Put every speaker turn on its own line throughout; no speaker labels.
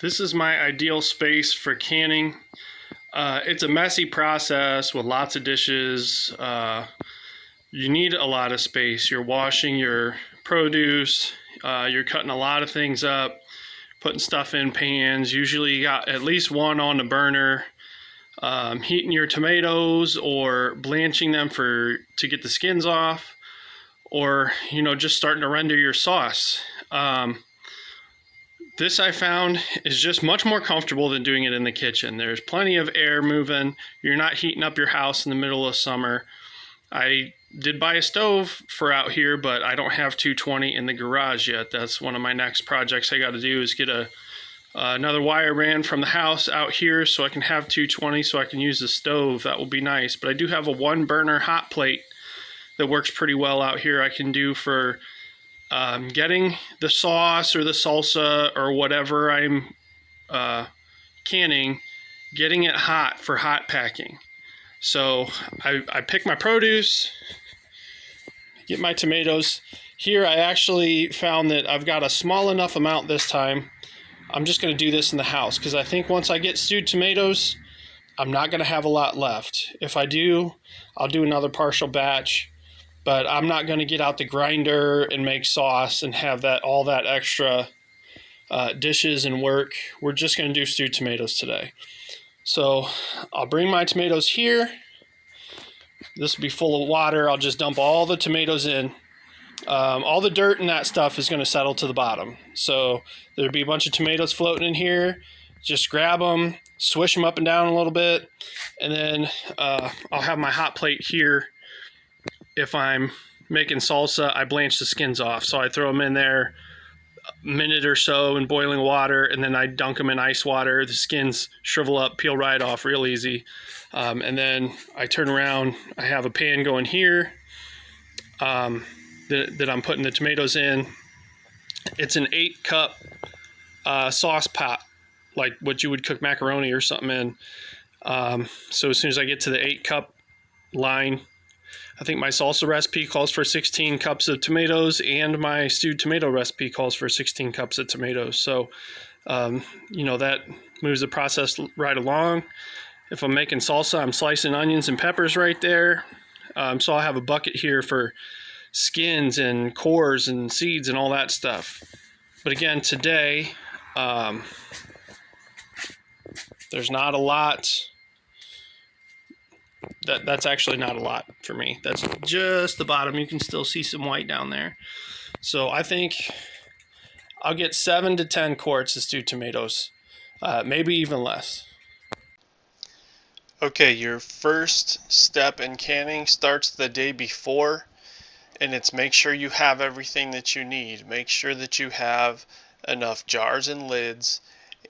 This is my ideal space for canning. It's a messy process with lots of dishes. You need a lot of space. You're washing your produce. You're cutting a lot of things up, putting stuff in pans. Usually you got at least one on the burner. Heating your tomatoes or blanching them to get the skins off, or just starting to render your sauce. This I found is just much more comfortable than doing it in the kitchen. There's plenty of air moving. You're not heating up your house in the middle of summer. I did buy a stove for out here, but I don't have 220 in the garage yet. That's one of my next projects I got to do, is get another wire ran from the house out here so I can have 220 so I can use the stove. That will be nice. But I do have a 1-burner hot plate that works pretty well out here. I can do for getting the sauce or the salsa or whatever I'm canning, getting it hot for hot packing. So I pick my produce, get my tomatoes. Here I actually found that I've got a small enough amount this time. I'm just going to do this in the house because I think once I get stewed tomatoes, I'm not going to have a lot left. If I do, I'll do another partial batch, but I'm not going to get out the grinder and make sauce and have all that extra dishes and work. We're just going to do stewed tomatoes today. So I'll bring my tomatoes here. This will be full of water. I'll just dump all the tomatoes in. All the dirt and that stuff is going to settle to the bottom. So there'll be a bunch of tomatoes floating in here. Just grab them, swish them up and down a little bit, and then I'll have my hot plate here. If I'm making salsa, I blanch the skins off. So I throw them in there a minute or so in boiling water, and then I dunk them in ice water. The skins shrivel up, peel right off real easy. And then I turn around. I have a pan going here that I'm putting the tomatoes in. It's an 8-cup sauce pot, like what you would cook macaroni or something in. So as soon as I get to the 8-cup line, I think my salsa recipe calls for 16 cups of tomatoes, and my stewed tomato recipe calls for 16 cups of tomatoes. So, that moves the process right along. If I'm making salsa, I'm slicing onions and peppers right there. So I'll have a bucket here for skins and cores and seeds and all that stuff. But again, today, there's not a lot. That's actually not a lot for me. That's just the bottom. You can still see some white down there. So I think I'll get 7 to 10 quarts of stewed tomatoes, maybe even less. Okay, your first step in canning starts the day before, and it's make sure you have everything that you need. Make sure that you have enough jars and lids,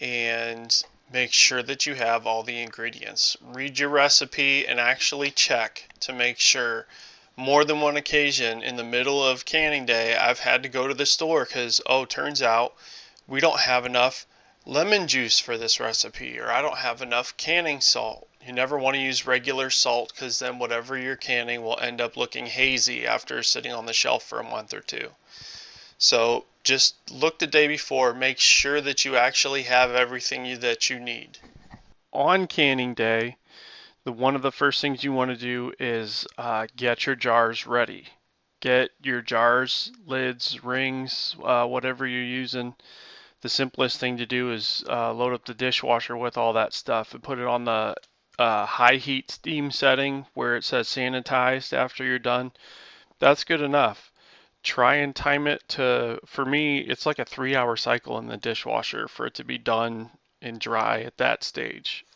and make sure that you have all the ingredients. Read your recipe and actually check to make sure. More than one occasion in the middle of canning day, I've had to go to the store because, turns out we don't have enough lemon juice for this recipe, or I don't have enough canning salt. You never want to use regular salt because then whatever you're canning will end up looking hazy after sitting on the shelf for a month or two. So just look the day before, make sure that you actually have everything that you need. On canning day, one of the first things you want to do is get your jars ready. Get your jars, lids, rings, whatever you're using. The simplest thing to do is load up the dishwasher with all that stuff and put it on the high heat steam setting where it says sanitized after you're done. That's good enough. Try and time it for me, it's like a 3-hour cycle in the dishwasher for it to be done and dry at that stage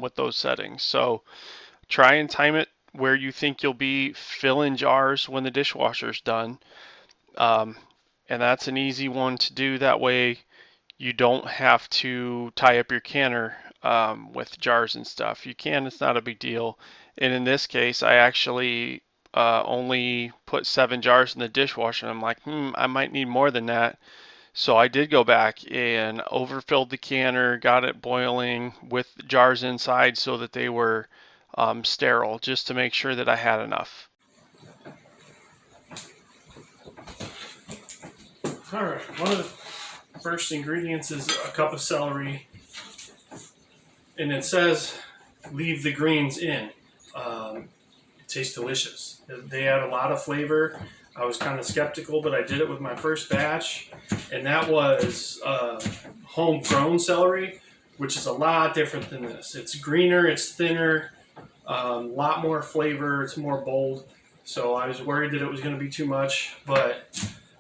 with those settings. So try and time it where you think you'll be filling jars when the dishwasher's done. And that's an easy one to do. That way you don't have to tie up your canner with jars and stuff. You can, it's not a big deal. And in this case, I actually only put 7 jars in the dishwasher. And I'm like, I might need more than that. So I did go back and overfilled the canner, got it boiling with jars inside so that they were sterile, just to make sure that I had enough. All right,
First ingredients is a cup of celery, and it says leave the greens in. It tastes delicious. They add a lot of flavor. I was kind of skeptical, but I did it with my first batch, and that was homegrown celery, which is a lot different than this. It's greener, it's thinner, a lot more flavor, it's more bold. So I was worried that it was going to be too much, but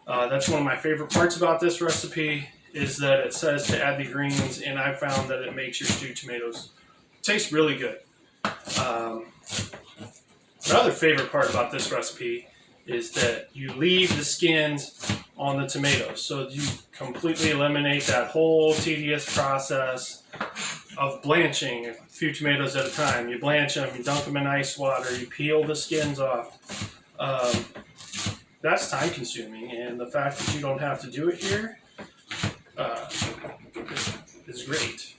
that's one of my favorite parts about this recipe is that it says to add the greens, and I found that it makes your stewed tomatoes taste really good. Another favorite part about this recipe is that you leave the skins on the tomatoes. So you completely eliminate that whole tedious process of blanching a few tomatoes at a time. You blanch them, you dunk them in ice water, you peel the skins off. That's time consuming, and the fact that you don't have to do it here is great.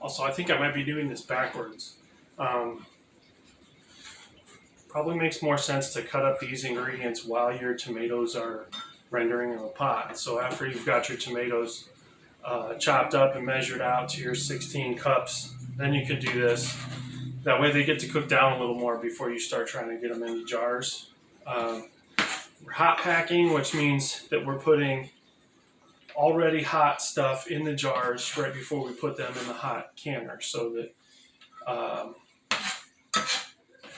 Also, I think I might be doing this backwards. Probably makes more sense to cut up these ingredients while your tomatoes are rendering in the pot. So after you've got your tomatoes chopped up and measured out to your 16 cups, then you can do this. That way they get to cook down a little more before you start trying to get them into jars. We're hot packing, which means that we're putting already hot stuff in the jars right before we put them in the hot canner, so that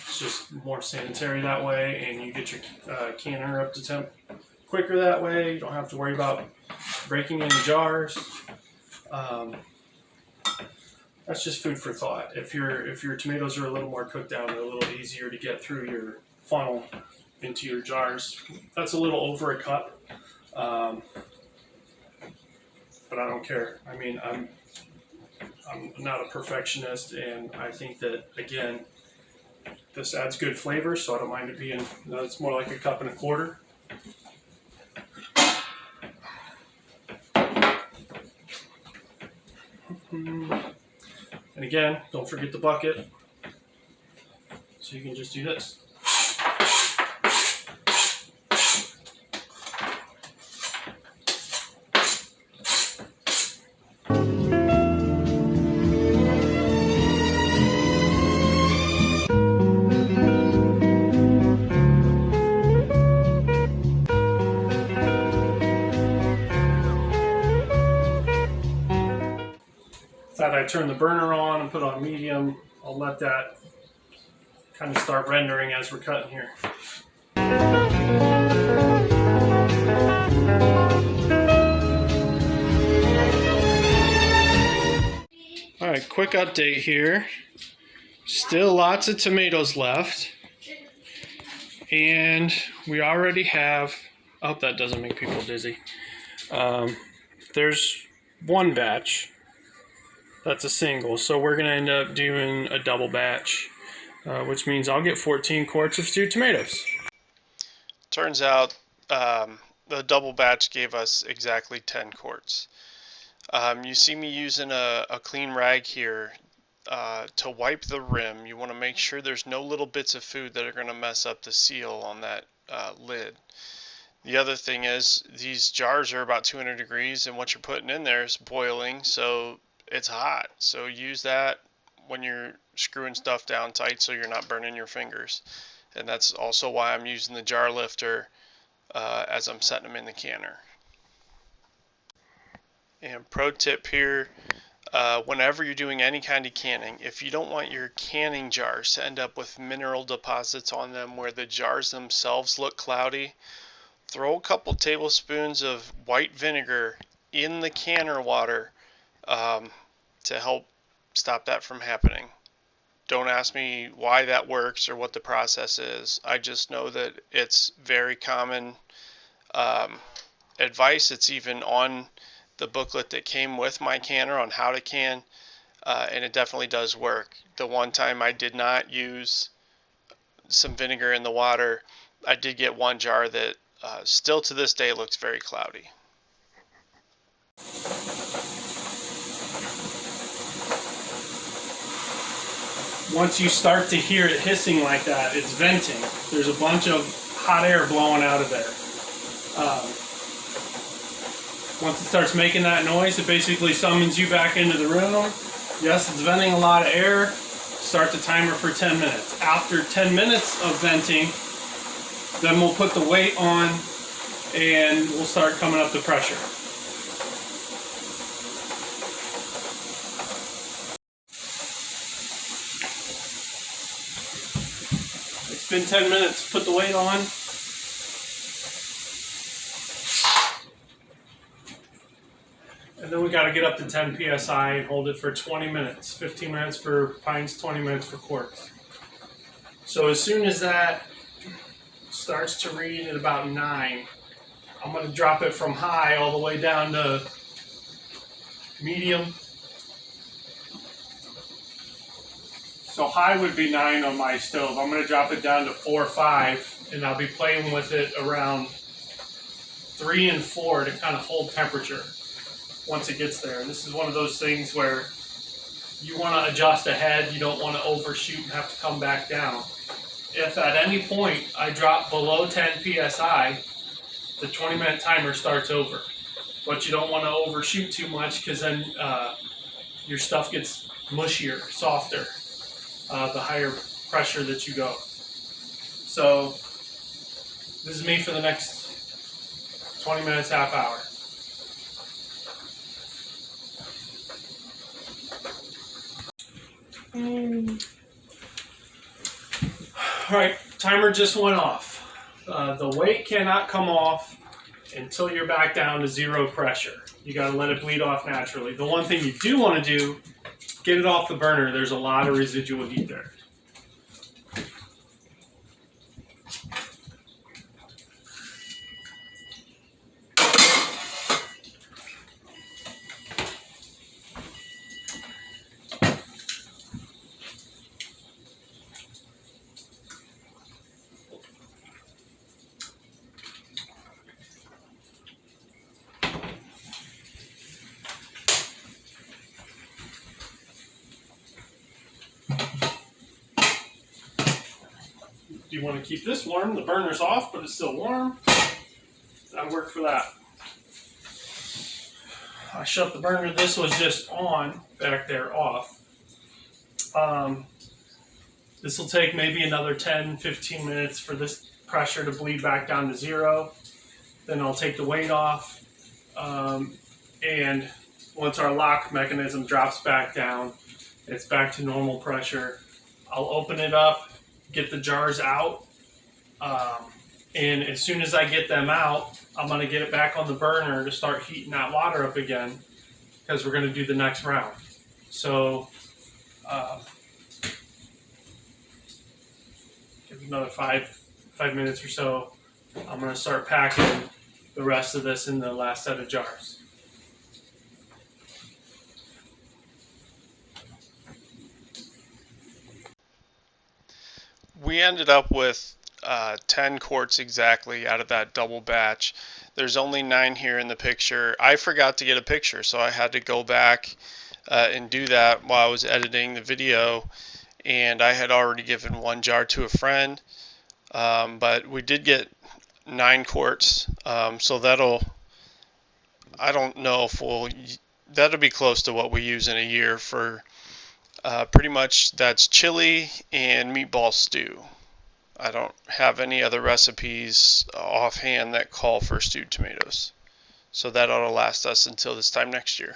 it's just more sanitary that way, and you get your canner up to temp quicker that way. You don't have to worry about breaking any jars. That's just food for thought. If your tomatoes are a little more cooked down, they're a little easier to get through your funnel into your jars. That's a little over a cup. But I don't care. I mean, I'm not a perfectionist, and I think that, again, this adds good flavor, so I don't mind it being, it's more like a cup and a quarter. And again, don't forget the bucket, so you can just do this. That I turn the burner on and put on medium. I'll let that kind of start rendering as we're cutting here. All right, quick update here. Still lots of tomatoes left. And we already have, I hope that doesn't make people dizzy. There's one batch. That's a single, so we're going to end up doing a double batch, which means I'll get 14 quarts of stewed tomatoes.
Turns out the double batch gave us exactly 10 quarts. You see me using a clean rag here to wipe the rim. You want to make sure there's no little bits of food that are going to mess up the seal on that lid. The other thing is these jars are about 200 degrees, and what you're putting in there is boiling, so it's hot. So use that when you're screwing stuff down tight so you're not burning your fingers. And that's also why I'm using the jar lifter as I'm setting them in the canner. And pro tip here, whenever you're doing any kind of canning, if you don't want your canning jars to end up with mineral deposits on them where the jars themselves look cloudy, throw a couple tablespoons of white vinegar in the canner water to help stop that from happening. Don't ask me why that works or what the process is. I just know that it's very common advice. It's even on the booklet that came with my canner on how to can, and it definitely does work. The one time I did not use some vinegar in the water, I did get one jar that still to this day looks very cloudy.
once you start to hear it hissing like that, it's venting. There's a bunch of hot air blowing out of there. Once it starts making that noise, it basically summons you back into the room. Yes, it's venting a lot of air. Start the timer for 10 minutes. After 10 minutes of venting, then we'll put the weight on and we'll start coming up the pressure. It's been 10 minutes. Put the weight on. And then we got to get up to 10 psi and hold it for 20 minutes. 15 minutes for pints, 20 minutes for quarts. So as soon as that starts to read at about 9, I'm going to drop it from high all the way down to medium. So high would be 9 on my stove. I'm going to drop it down to 4 or 5, and I'll be playing with it around 3 and 4 to kind of hold temperature once it gets there. And this is one of those things where you want to adjust ahead. You don't want to overshoot and have to come back down. If at any point I drop below 10 psi, the 20-minute timer starts over. But you don't want to overshoot too much because then your stuff gets mushier, softer, the higher pressure that you go. So this is me for the next 20 minutes, half hour. All right, timer just went off. The weight cannot come off until you're back down to 0 pressure. You got to let it bleed off naturally. The one thing you do want to do, get it off the burner. There's a lot of residual heat there. Do you want to keep this warm? The burner's off, but it's still warm. That'll work for that. I shut the burner. This was just on back there, off. This will take maybe another 10-15 minutes for this pressure to bleed back down to 0. Then I'll take the weight off. And once our lock mechanism drops back down, it's back to normal pressure. I'll open it up, get the jars out, and as soon as I get them out, I'm going to get it back on the burner to start heating that water up again because we're going to do the next round. So give it another five minutes or so. I'm going to start packing the rest of this in the last set of jars.
We ended up with 10 quarts exactly out of that double batch. There's only 9 here in the picture. I forgot to get a picture, so I had to go back and do that while I was editing the video, and I had already given 1 jar to a friend, but we did get 9 quarts, so I don't know if that'll be close to what we use in a year for pretty much. That's chili and meatball stew. I don't have any other recipes offhand that call for stewed tomatoes. So that ought to last us until this time next year.